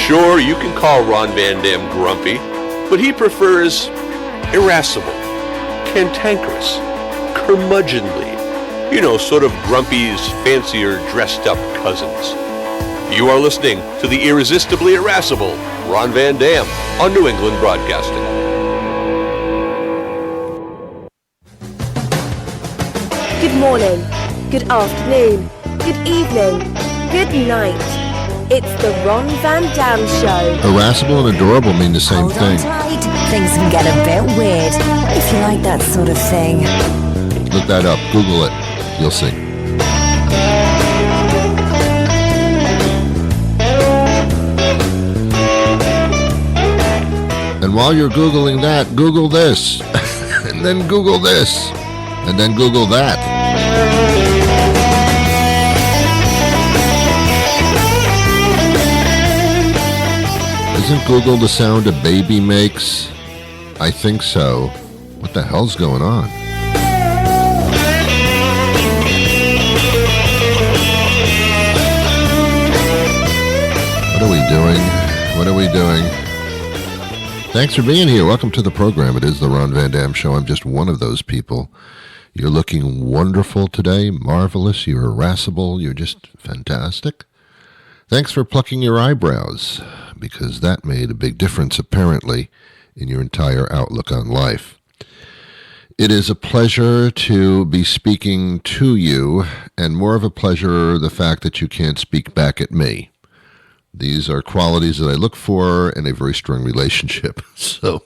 Sure, you can call Ron Van Dam grumpy, but he prefers irascible, cantankerous, curmudgeonly. You know, sort of Grumpy's fancier dressed-up cousins. You are listening to the irresistibly irascible Ron Van Dam on New England Broadcasting. Good morning, good afternoon, good evening, good night. It's the Ron Van Dam Show. Irascible and adorable mean the same thing. Hold on tight. Things can get a bit weird if you like that sort of thing. Look that up. Google it. You'll see. And while you're Googling that, Google this. And then Google this. And then Google that. Isn't Google the sound a baby makes? I think so. What the hell's going on? What are we doing? What are we doing? Thanks for being here. Welcome to the program. It is the Ron Van Dam Show. I'm just one of those people. You're looking wonderful today. Marvelous. You're irascible. You're just fantastic. Thanks for plucking your eyebrows, because that made a big difference, apparently, in your entire outlook on life. It is a pleasure to be speaking to you, and more of a pleasure the fact that you can't speak back at me. These are qualities that I look for in a very strong relationship. So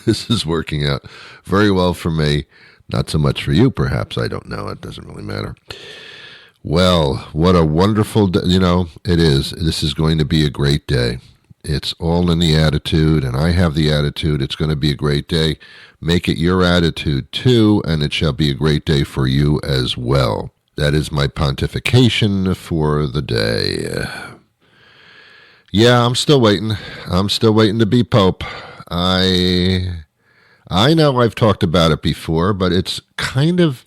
this is working out very well for me. Not so much for you, perhaps. I don't know. It doesn't really matter. Well, what a wonderful day. You know, it is. This is going to be a great day. It's all in the attitude, and I have the attitude. It's going to be a great day. Make it your attitude, too, and it shall be a great day for you as well. That is my pontification for the day. Yeah, I'm still waiting. I'm still waiting to be Pope. I know I've talked about it before, but it's kind of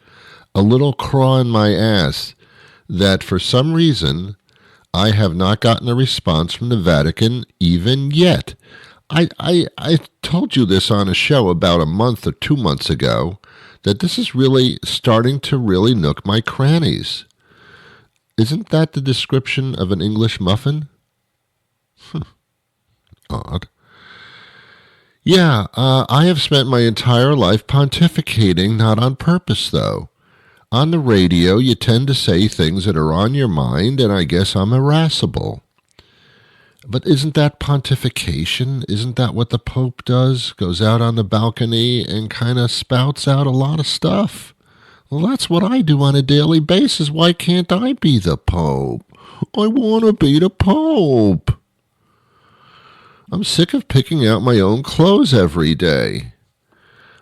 a little craw in my ass that for some reason I have not gotten a response from the Vatican even yet. I told you this on a show about a month or 2 months ago, that this is really starting to really nook my crannies. Isn't that the description of an English muffin? Odd. Yeah, I have spent my entire life pontificating, not on purpose, though. On the radio, you tend to say things that are on your mind, and I guess I'm irascible. But isn't that pontification? Isn't that what the Pope does? Goes out on the balcony and kind of spouts out a lot of stuff. Well, that's what I do on a daily basis. Why can't I be the Pope? I want to be the Pope. I'm sick of picking out my own clothes every day.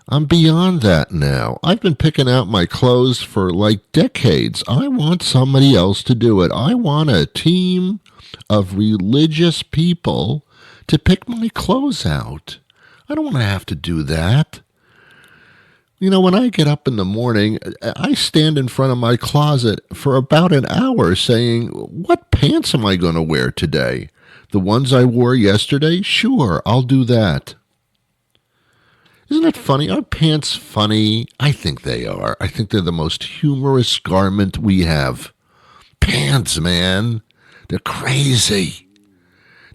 I'm beyond that now. I've been picking out my clothes for like decades. I want somebody else to do it. I want a team of religious people to pick my clothes out. I don't want to have to do that. You know, when I get up in the morning, I stand in front of my closet for about an hour saying, what pants am I going to wear today? The ones I wore yesterday? Sure, I'll do that. Isn't it funny? Are pants funny? I think they are. I think they're the most humorous garment we have. Pants, man. They're crazy.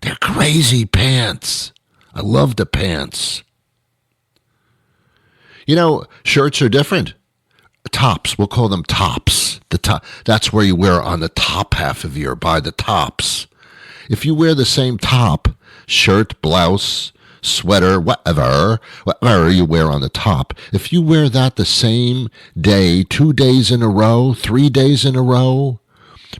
They're crazy pants. I love the pants. You know, shirts are different. Tops, we'll call them tops. That's where you wear on the top half of your, by the tops. If you wear the same top, shirt, blouse, sweater, whatever you wear on the top, if you wear that the same day, 2 days in a row, 3 days in a row,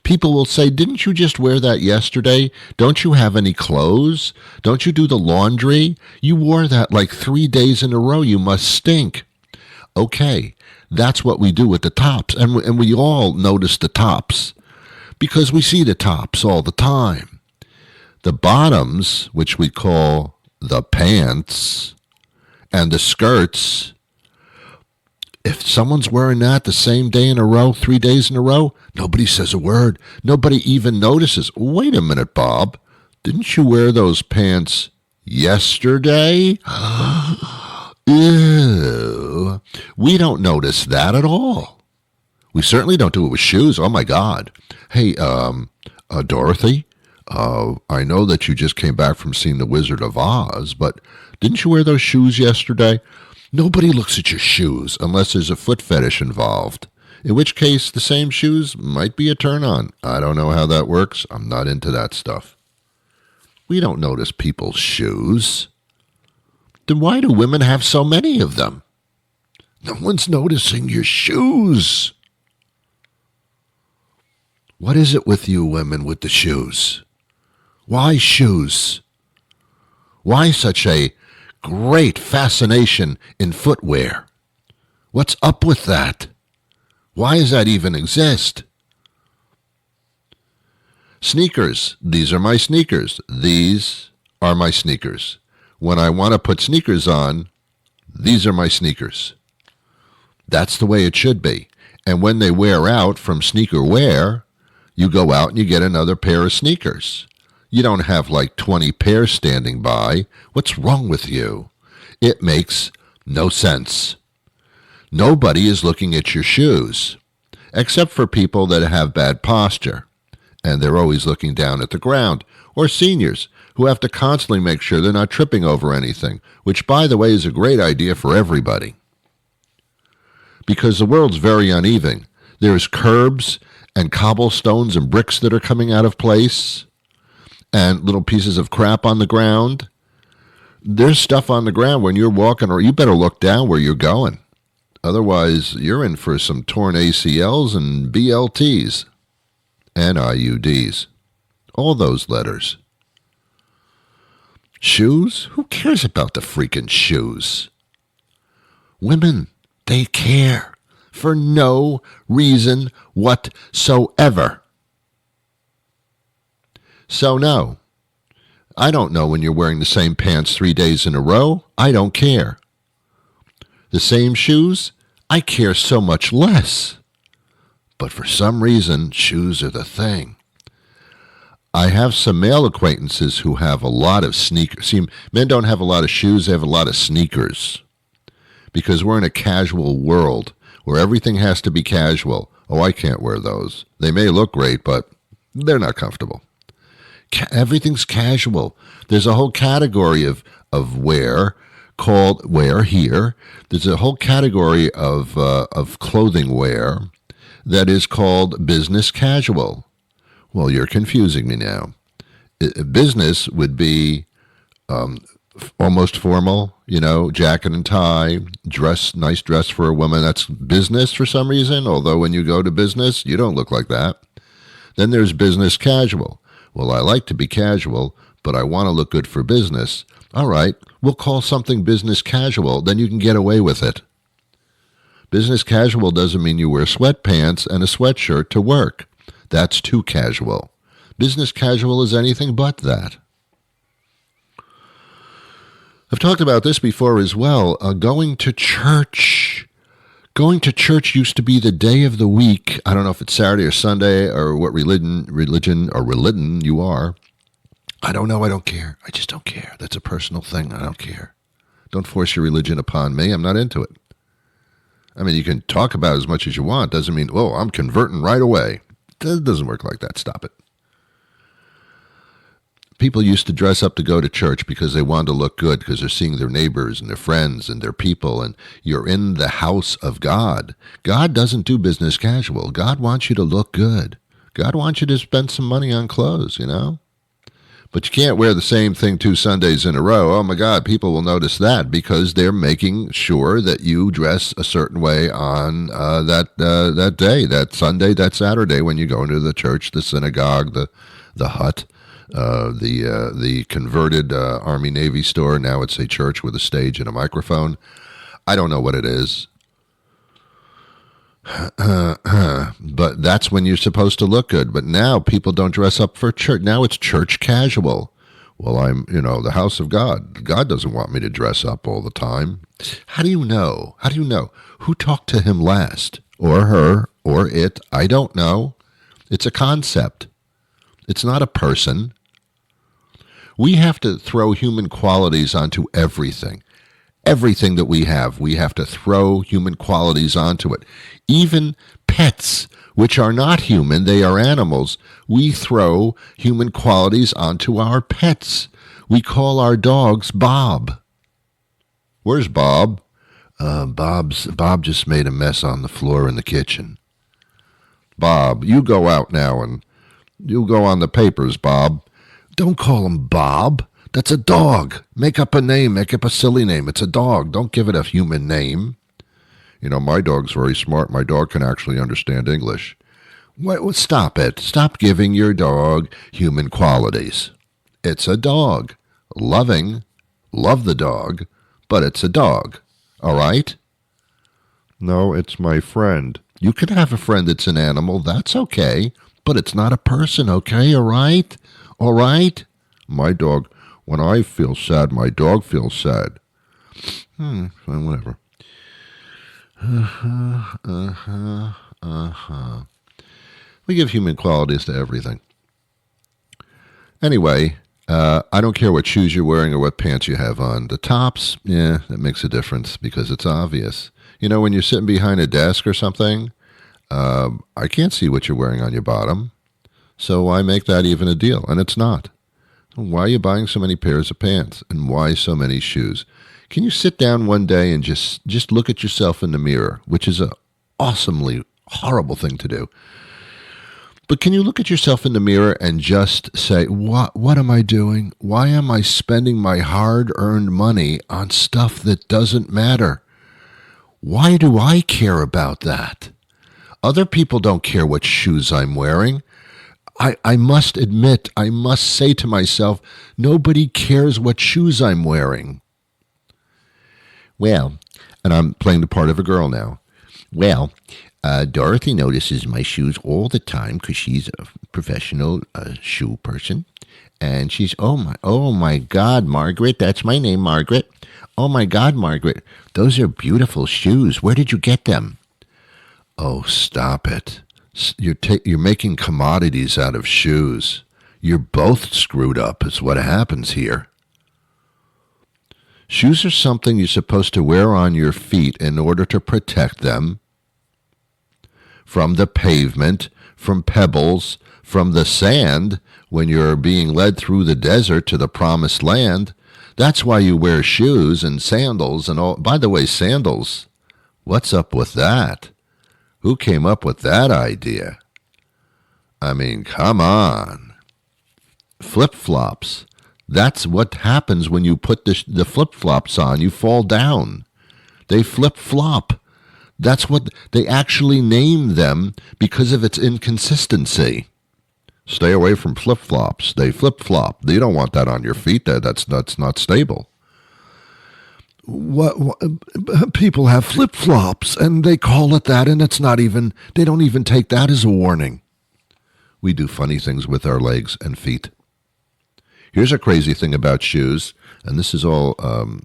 people will say, didn't you just wear that yesterday? Don't you have any clothes? Don't you do the laundry? You wore that like 3 days in a row. You must stink. Okay, that's what we do with the tops. And we all notice the tops because we see the tops all the time. The bottoms, which we call the pants, and the skirts, if someone's wearing that the same day in a row, 3 days in a row, nobody says a word. Nobody even notices. Wait a minute, Bob. Didn't you wear those pants yesterday? Ew. We don't notice that at all. We certainly don't do it with shoes. Oh, my God. Hey, Dorothy, I know that you just came back from seeing The Wizard of Oz, but didn't you wear those shoes yesterday? Nobody looks at your shoes unless there's a foot fetish involved, in which case the same shoes might be a turn-on. I don't know how that works. I'm not into that stuff. We don't notice people's shoes. Then why do women have so many of them? No one's noticing your shoes. What is it with you women with the shoes? Why shoes? Why such a great fascination in footwear? What's up with that? Why does that even exist? Sneakers. These are my sneakers. These are my sneakers. When I want to put sneakers on, these are my sneakers. That's the way it should be. And when they wear out from sneaker wear, you go out and you get another pair of sneakers. You don't have like 20 pairs standing by. What's wrong with you? It makes no sense. Nobody is looking at your shoes, except for people that have bad posture, and they're always looking down at the ground, or seniors who have to constantly make sure they're not tripping over anything, which, by the way, is a great idea for everybody. Because the world's very uneven. There's curbs and cobblestones and bricks that are coming out of place, and little pieces of crap on the ground. There's stuff on the ground when you're walking, or you better look down where you're going. Otherwise, you're in for some torn ACLs and BLTs and IUDs. All those letters. Shoes? Who cares about the freaking shoes? Women, they care for no reason whatsoever. So no, I don't know when you're wearing the same pants 3 days in a row. I don't care. The same shoes, I care so much less. But for some reason, shoes are the thing. I have some male acquaintances who have a lot of sneakers. See, men don't have a lot of shoes, they have a lot of sneakers. Because we're in a casual world where everything has to be casual. Oh, I can't wear those. They may look great, but they're not comfortable. Everything's casual. There's a whole category of wear called wear here. There's a whole category of clothing wear that is called business casual. Well, you're confusing me now. Business would be almost formal, jacket and tie, nice dress for a woman. That's business for some reason, although when you go to business, you don't look like that. Then there's business casual. Well, I like to be casual, but I want to look good for business. All right, we'll call something business casual, then you can get away with it. Business casual doesn't mean you wear sweatpants and a sweatshirt to work. That's too casual. Business casual is anything but that. I've talked about this before as well. Going to church. Going to church used to be the day of the week. I don't know if it's Saturday or Sunday or what religion you are. I don't know. I don't care. I just don't care. That's a personal thing. I don't care. Don't force your religion upon me. I'm not into it. I mean, you can talk about it as much as you want. Doesn't mean, oh, I'm converting right away. It doesn't work like that. Stop it. People used to dress up to go to church because they wanted to look good, because they're seeing their neighbors and their friends and their people, and you're in the house of God. God doesn't do business casual. God wants you to look good. God wants you to spend some money on clothes, But you can't wear the same thing 2 Sundays in a row. Oh, my God, people will notice that because they're making sure that you dress a certain way on that day, that Sunday, that Saturday when you go into the church, the synagogue, the hut. The converted Army Navy store. Now it's a church with a stage and a microphone. I don't know what it is. But that's when you're supposed to look good. But now people don't dress up for church. Now it's church casual. Well, I'm, the house of God. God doesn't want me to dress up all the time. How do you know? How do you know? Who talked to him last? Or her? Or it? I don't know. It's a concept. It's not a person. We have to throw human qualities onto everything. Everything that we have to throw human qualities onto it. Even pets, which are not human, they are animals. We throw human qualities onto our pets. We call our dogs Bob. Where's Bob? Bob just made a mess on the floor in the kitchen. Bob, you go out now and you go on the papers, Bob. Don't call him Bob. That's a dog. Make up a name. Make up a silly name. It's a dog. Don't give it a human name. You know, my dog's very smart. My dog can actually understand English. Stop it. Stop giving your dog human qualities. It's a dog. Loving. Love the dog. But it's a dog. All right? No, it's my friend. You can have a friend that's an animal. That's okay. But it's not a person, okay? All right? All right? My dog, when I feel sad, my dog feels sad. Whatever. We give human qualities to everything. Anyway, I don't care what shoes you're wearing or what pants you have on. The tops, that makes a difference because it's obvious. You know, when you're sitting behind a desk or something, I can't see what you're wearing on your bottom. So why make that even a deal? And it's not. Why are you buying so many pairs of pants? And why so many shoes? Can you sit down one day and just look at yourself in the mirror, which is an awesomely horrible thing to do. But can you look at yourself in the mirror and just say, what am I doing? Why am I spending my hard-earned money on stuff that doesn't matter? Why do I care about that? Other people don't care what shoes I'm wearing. I must admit, I must say to myself, nobody cares what shoes I'm wearing. Well, and I'm playing the part of a girl now. Well, Dorothy notices my shoes all the time because she's a professional shoe person. And she's, oh my God, Margaret, that's my name, Margaret. Oh my God, Margaret, those are beautiful shoes. Where did you get them? Oh, stop it. You're making commodities out of shoes. You're both screwed up is what happens here. Shoes are something you're supposed to wear on your feet in order to protect them from the pavement, from pebbles, from the sand when you're being led through the desert to the promised land. That's why you wear shoes and sandals and all. By the way, sandals, what's up with that? Who came up with that idea? I mean, come on. Flip-flops. That's what happens when you put the flip-flops on. You fall down. They flip-flop. That's what they actually name them because of its inconsistency. Stay away from flip-flops. They flip-flop. You don't want that on your feet. That's not stable. What people have flip-flops and they call it that, and it's not even, they don't even take that as a warning. We do funny things with our legs and feet. Here's a crazy thing about shoes, and this is all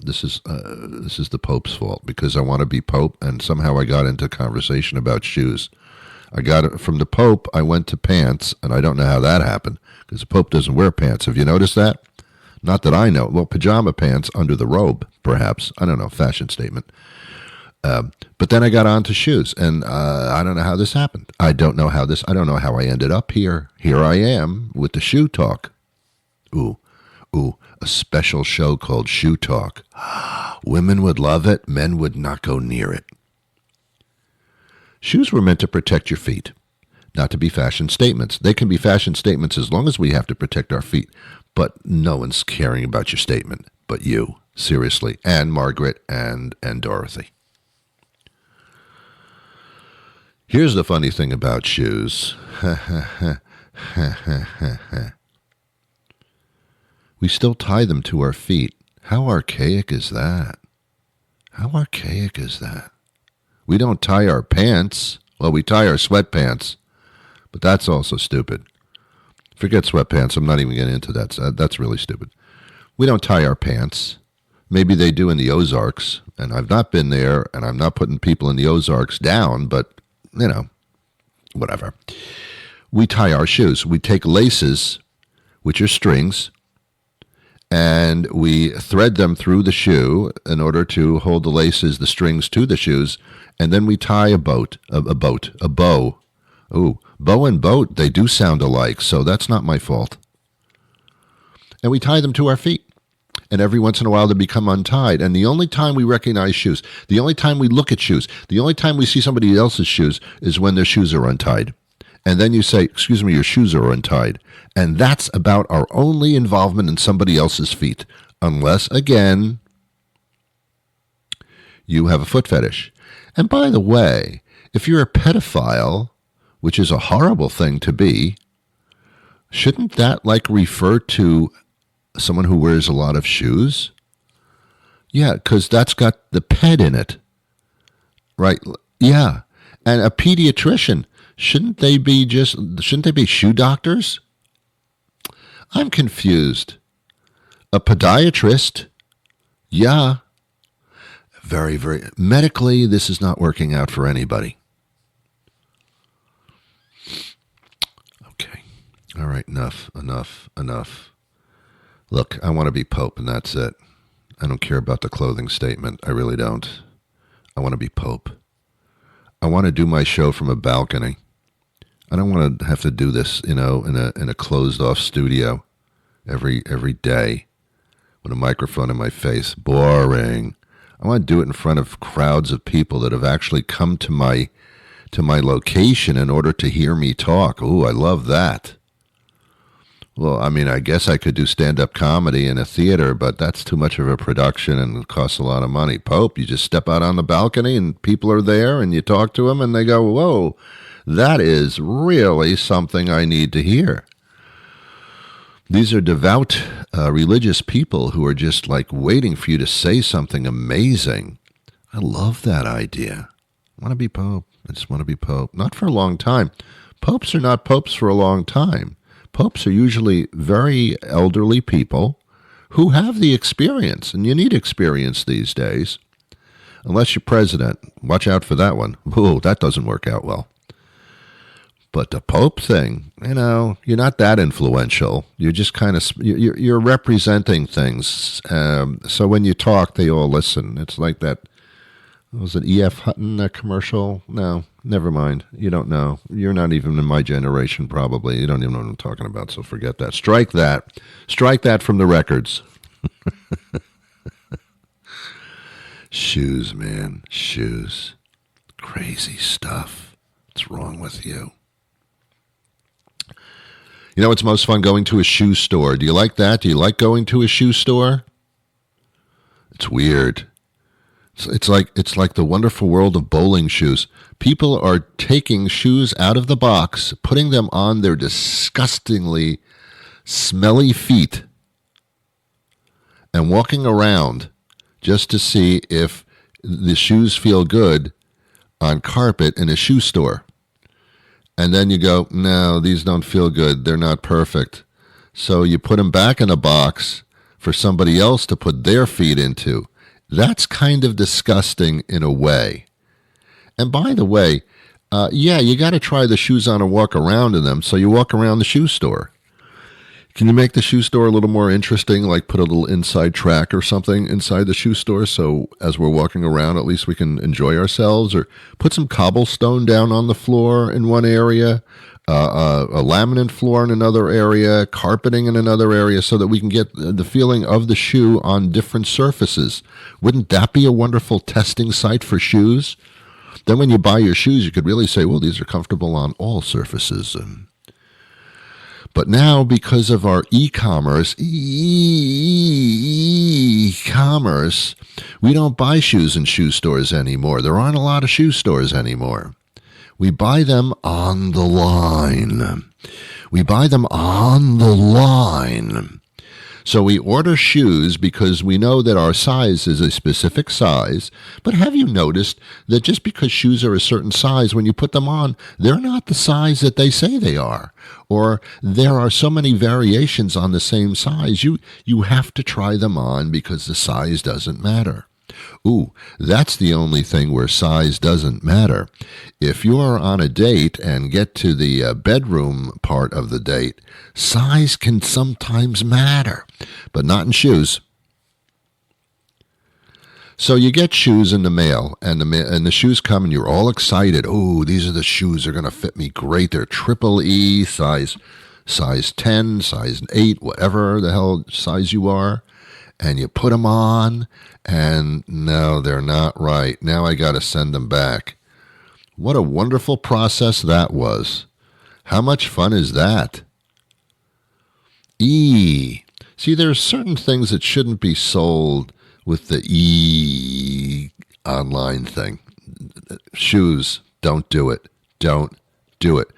this is the Pope's fault because I want to be Pope, and somehow I got into conversation about shoes. I got it from the Pope. I went to pants, and I don't know how that happened because the Pope doesn't wear pants. Have you noticed that? Not that I know. Well, pajama pants under the robe, perhaps. I don't know, fashion statement. But then I got on to shoes, and I don't know how this happened. I don't know how I ended up here. Here I am with the shoe talk. Ooh, a special show called Shoe Talk. Women would love it. Men would not go near it. Shoes were meant to protect your feet, not to be fashion statements. They can be fashion statements as long as we have to protect our feet. But no one's caring about your statement but you, seriously, and Margaret and Dorothy. Here's the funny thing about shoes. We still tie them to our feet. How archaic is that? How archaic is that? We don't tie our pants. Well, we tie our sweatpants, but that's also stupid. Forget sweatpants. I'm not even getting into that. That's really stupid. We don't tie our pants. Maybe they do in the Ozarks, and I've not been there, and I'm not putting people in the Ozarks down, but, you know, whatever. We tie our shoes. We take laces, which are strings, and we thread them through the shoe in order to hold the laces, the strings to the shoes, and then we tie a bow. Ooh, bow and boat, they do sound alike, so that's not my fault. And we tie them to our feet. And every once in a while they become untied. And the only time we recognize shoes, the only time we look at shoes, the only time we see somebody else's shoes is when their shoes are untied. And then you say, excuse me, your shoes are untied. And that's about our only involvement in somebody else's feet. Unless, again, you have a foot fetish. And by the way, if you're a pedophile, which is a horrible thing to be, shouldn't that refer to someone who wears a lot of shoes? Yeah, because that's got the ped in it. Right? Yeah. And a pediatrician, shouldn't they be shoe doctors? I'm confused. A podiatrist? Yeah. Very, very, medically, this is not working out for anybody. Okay. All right, enough. Look, I want to be Pope, and that's it. I don't care about the clothing statement. I really don't. I want to be Pope. I want to do my show from a balcony. I don't want to have to do this, in a closed-off studio every day with a microphone in my face. Boring. I want to do it in front of crowds of people that have actually come to my location in order to hear me talk. Ooh, I love that. Well, I mean, I guess I could do stand-up comedy in a theater, but that's too much of a production and it costs a lot of money. Pope, you just step out on the balcony and people are there and you talk to them and they go, whoa, that is really something I need to hear. These are devout, religious people who are just waiting for you to say something amazing. I love that idea. I want to be Pope. I just want to be Pope. Not for a long time. Popes are not popes for a long time. Popes are usually very elderly people who have the experience, and you need experience these days. Unless you're president. Watch out for that one. Ooh, that doesn't work out well. But the Pope thing, you're not that influential. You're just kind of, you're representing things. So when you talk, they all listen. It's like that, was it E.F. Hutton, that commercial? No, never mind. You don't know. You're not even in my generation, probably. You don't even know what I'm talking about, so forget that. Strike that. Strike that from the records. Shoes, man. Shoes. Crazy stuff. What's wrong with you? You know what's most fun? Going to a shoe store. Do you like that? Do you like going to a shoe store? It's weird. It's like the wonderful world of bowling shoes. People are taking shoes out of the box, putting them on their disgustingly smelly feet, and walking around just to see if the shoes feel good on carpet in a shoe store. And then you go, no, these don't feel good. They're not perfect. So you put them back in a box for somebody else to put their feet into. That's kind of disgusting in a way. And by the way, you got to try the shoes on and walk around in them. So you walk around the shoe store. Can you make the shoe store a little more interesting, like put a little inside track or something inside the shoe store so as we're walking around, at least we can enjoy ourselves? Or put some cobblestone down on the floor in one area, a laminate floor in another area, carpeting in another area, so that we can get the feeling of the shoe on different surfaces. Wouldn't that be a wonderful testing site for shoes? Then when you buy your shoes, you could really say, well, these are comfortable on all surfaces. But now, because of our e-commerce, we don't buy shoes in shoe stores anymore. There aren't a lot of shoe stores anymore. We buy them on the line. So we order shoes because we know that our size is a specific size. But have you noticed that just because shoes are a certain size, when you put them on, they're not the size that they say they are? Or there are so many variations on the same size. You have to try them on because the size doesn't matter. Ooh, that's the only thing where size doesn't matter. If you're on a date and get to the bedroom part of the date, size can sometimes matter, but not in shoes. So you get shoes in the mail, and the shoes come, and you're all excited. Oh, these are the shoes. They're going to fit me great. They're triple E, size 10, size 8, whatever the hell size you are. And you put them on, and no, they're not right. Now I got to send them back. What a wonderful process that was. How much fun is that? E. See, there are certain things that shouldn't be sold with the E online thing. Shoes, don't do it. Don't do it.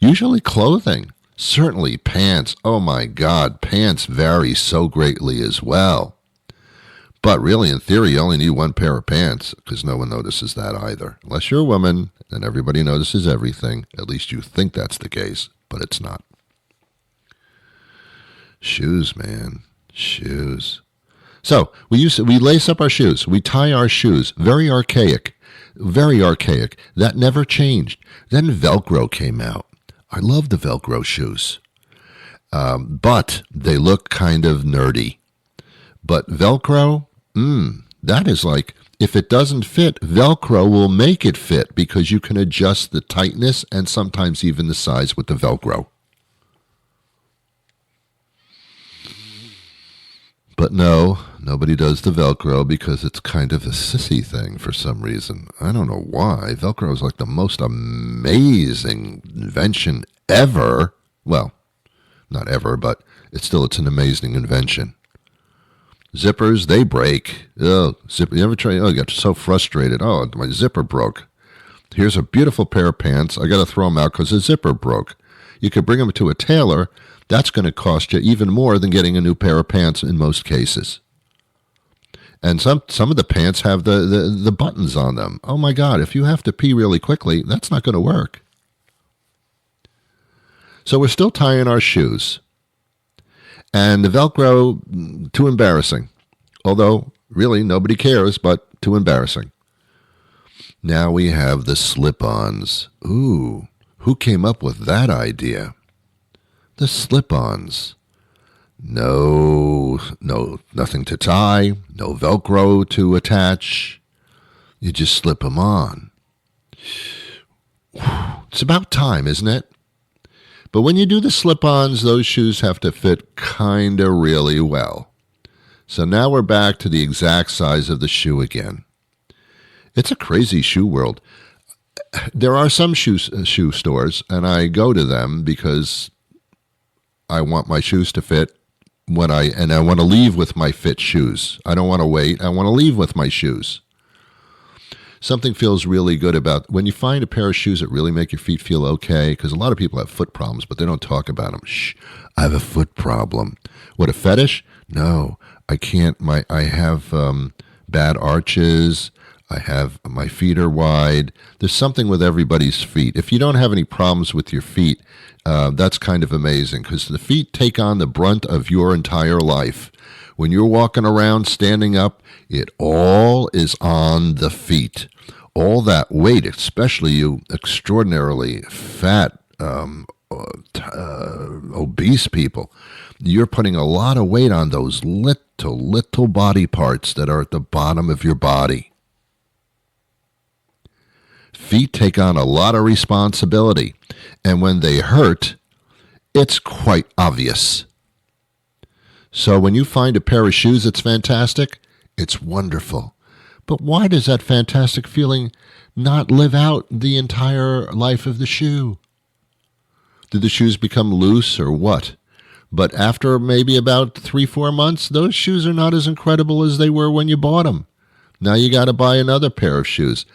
Usually clothing. Certainly pants. Oh my God, pants vary so greatly as well. But really, in theory, you only need one pair of pants because no one notices that either. Unless you're a woman and everybody notices everything. At least you think that's the case, but it's not. Shoes, man. Shoes. So we lace up our shoes. We tie our shoes. Very archaic. Very archaic. That never changed. Then Velcro came out. I love the Velcro shoes, but they look kind of nerdy. But Velcro, that is like, if it doesn't fit, Velcro will make it fit because you can adjust the tightness and sometimes even the size with the Velcro. But no, nobody does the Velcro because it's kind of a sissy thing for some reason. I don't know why. Velcro is like the most amazing invention ever. Well, not ever, but it's an amazing invention. Zippers, they break. Oh, zipper. You ever try? Oh, you got so frustrated. Oh, my zipper broke. Here's a beautiful pair of pants. I got to throw them out because the zipper broke. You could bring them to a tailor. That's going to cost you even more than getting a new pair of pants in most cases. And some of the pants have the buttons on them. Oh my God, if you have to pee really quickly, that's not going to work. So we're still tying our shoes. And the Velcro, too embarrassing. Although, really, nobody cares, but too embarrassing. Now we have the slip-ons. Ooh, who came up with that idea? The slip-ons. No, nothing to tie, no Velcro to attach. You just slip them on. It's about time, isn't it? But when you do the slip-ons, those shoes have to fit kind of really well. So now we're back to the exact size of the shoe again. It's a crazy shoe world. There are some shoe stores, and I go to them because I want my shoes to fit and I want to leave with my fit shoes. I don't want to wait. I want to leave with my shoes. Something feels really good about when you find a pair of shoes that really make your feet feel okay, because a lot of people have foot problems, but they don't talk about them. Shh, I have a foot problem. What, a fetish? No, I can't. I have bad arches. My feet are wide. There's something with everybody's feet. If you don't have any problems with your feet, that's kind of amazing because the feet take on the brunt of your entire life. When you're walking around, standing up, it all is on the feet. All that weight, especially you extraordinarily fat, obese people, you're putting a lot of weight on those little body parts that are at the bottom of your body. Feet take on a lot of responsibility, and when they hurt, it's quite obvious. So when you find a pair of shoes that's fantastic, it's wonderful. But why does that fantastic feeling not live out the entire life of the shoe? Did the shoes become loose or what? But after maybe about 3-4 months, those shoes are not as incredible as they were when you bought them. Now you got to buy another pair of shoes.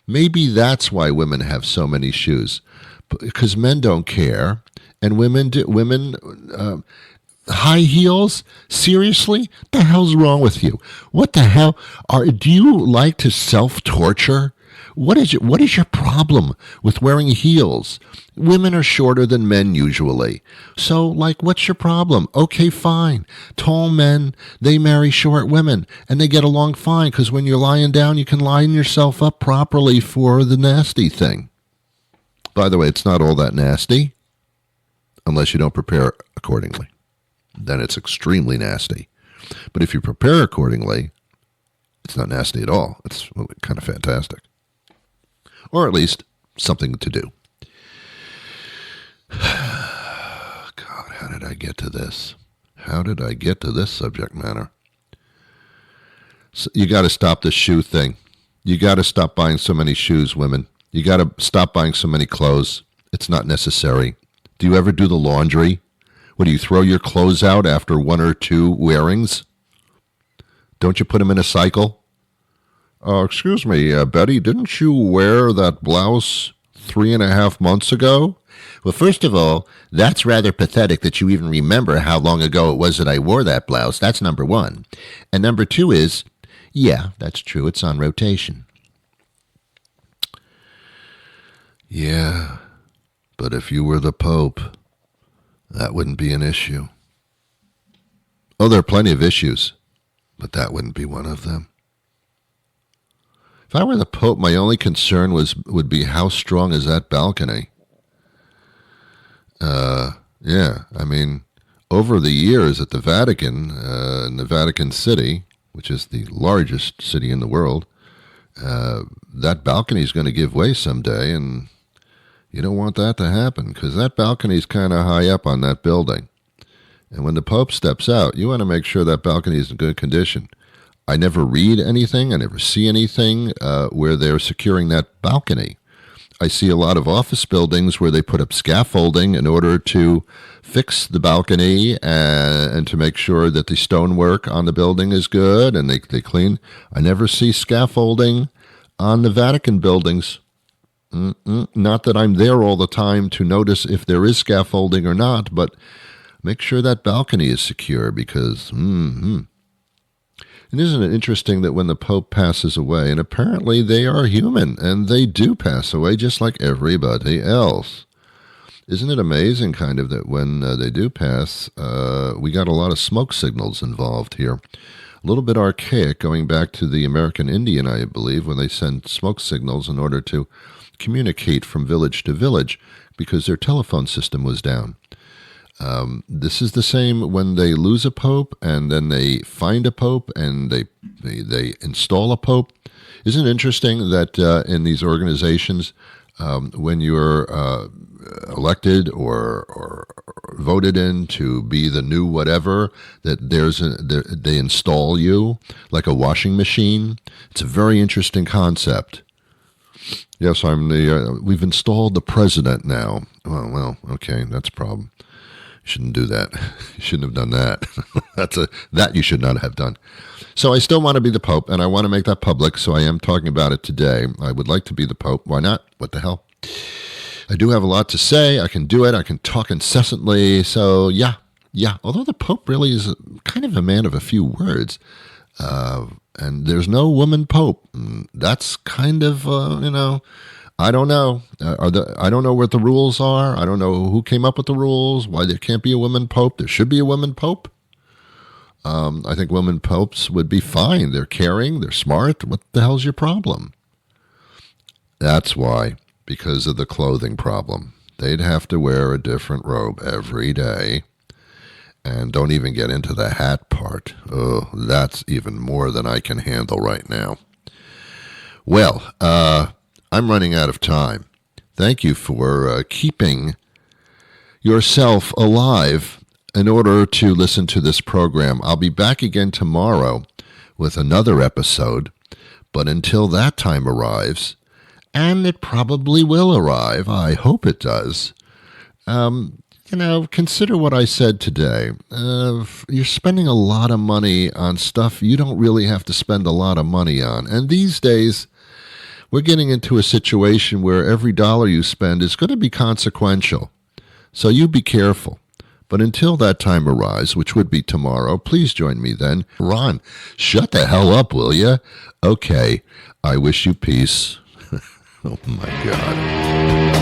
Maybe that's why women have so many shoes, because men don't care, and women high heels? Seriously? What the hell's wrong with you? What the hell? Do you like to self-torture What is your problem with wearing heels? Women are shorter than men usually. So, what's your problem? Okay, fine. Tall men, they marry short women, and they get along fine because when you're lying down, you can line yourself up properly for the nasty thing. By the way, it's not all that nasty unless you don't prepare accordingly. Then it's extremely nasty. But if you prepare accordingly, it's not nasty at all. It's kind of fantastic. Or at least something to do. God, how did I get to this? How did I get to this subject matter? So you got to stop the shoe thing. You got to stop buying so many shoes, women. You got to stop buying so many clothes. It's not necessary. Do you ever do the laundry? What, do you throw your clothes out after one or two wearings? Don't you put them in a cycle? Excuse me, Betty, didn't you wear that blouse 3.5 months ago? Well, first of all, that's rather pathetic that you even remember how long ago it was that I wore that blouse. That's number one. And number two is, yeah, that's true. It's on rotation. Yeah, but if you were the Pope, that wouldn't be an issue. Oh, there are plenty of issues, but that wouldn't be one of them. If I were the Pope, my only concern would be how strong is that balcony? Yeah, I mean, over the years at the Vatican, in the Vatican City, which is the largest city in the world, that balcony is going to give way someday, and you don't want that to happen because that balcony is kind of high up on that building. And when the Pope steps out, you want to make sure that balcony is in good condition. I never read anything, I never see anything where they're securing that balcony. I see a lot of office buildings where they put up scaffolding in order to fix the balcony and to make sure that the stonework on the building is good and they clean. I never see scaffolding on the Vatican buildings. Not that I'm there all the time to notice if there is scaffolding or not, but make sure that balcony is secure because, And isn't it interesting that when the Pope passes away, and apparently they are human, and they do pass away just like everybody else. Isn't it amazing kind of that when they do pass, we got a lot of smoke signals involved here. A little bit archaic, going back to the American Indian, I believe, when they send smoke signals in order to communicate from village to village because their telephone system was down. This is the same when they lose a pope and then they find a pope and they install a pope. Isn't it interesting that in these organizations, when you're elected or voted in to be the new whatever, that they install you like a washing machine? It's a very interesting concept. Yes, we've installed the president now. Oh, well, okay, that's a problem. Shouldn't do that. You shouldn't have done that. That you should not have done. So I still want to be the Pope, and I want to make that public, so I am talking about it today. I would like to be the Pope. Why not? What the hell? I do have a lot to say. I can do it. I can talk incessantly. So, yeah. Although the Pope really is kind of a man of a few words, and there's no woman Pope. That's kind of, I don't know. I don't know what the rules are. I don't know who came up with the rules, why there can't be a woman pope. There should be a woman pope. I think women popes would be fine. They're caring. They're smart. What the hell's your problem? That's why, because of the clothing problem. They'd have to wear a different robe every day. And don't even get into the hat part. Oh, that's even more than I can handle right now. Well, I'm running out of time. Thank you for keeping yourself alive in order to listen to this program. I'll be back again tomorrow with another episode, but until that time arrives, and it probably will arrive, I hope it does, consider what I said today. You're spending a lot of money on stuff you don't really have to spend a lot of money on, and these days, we're getting into a situation where every dollar you spend is going to be consequential. So you be careful. But until that time arrives, which would be tomorrow, please join me then. Ron, shut the hell up, will you? Okay, I wish you peace. Oh, my God.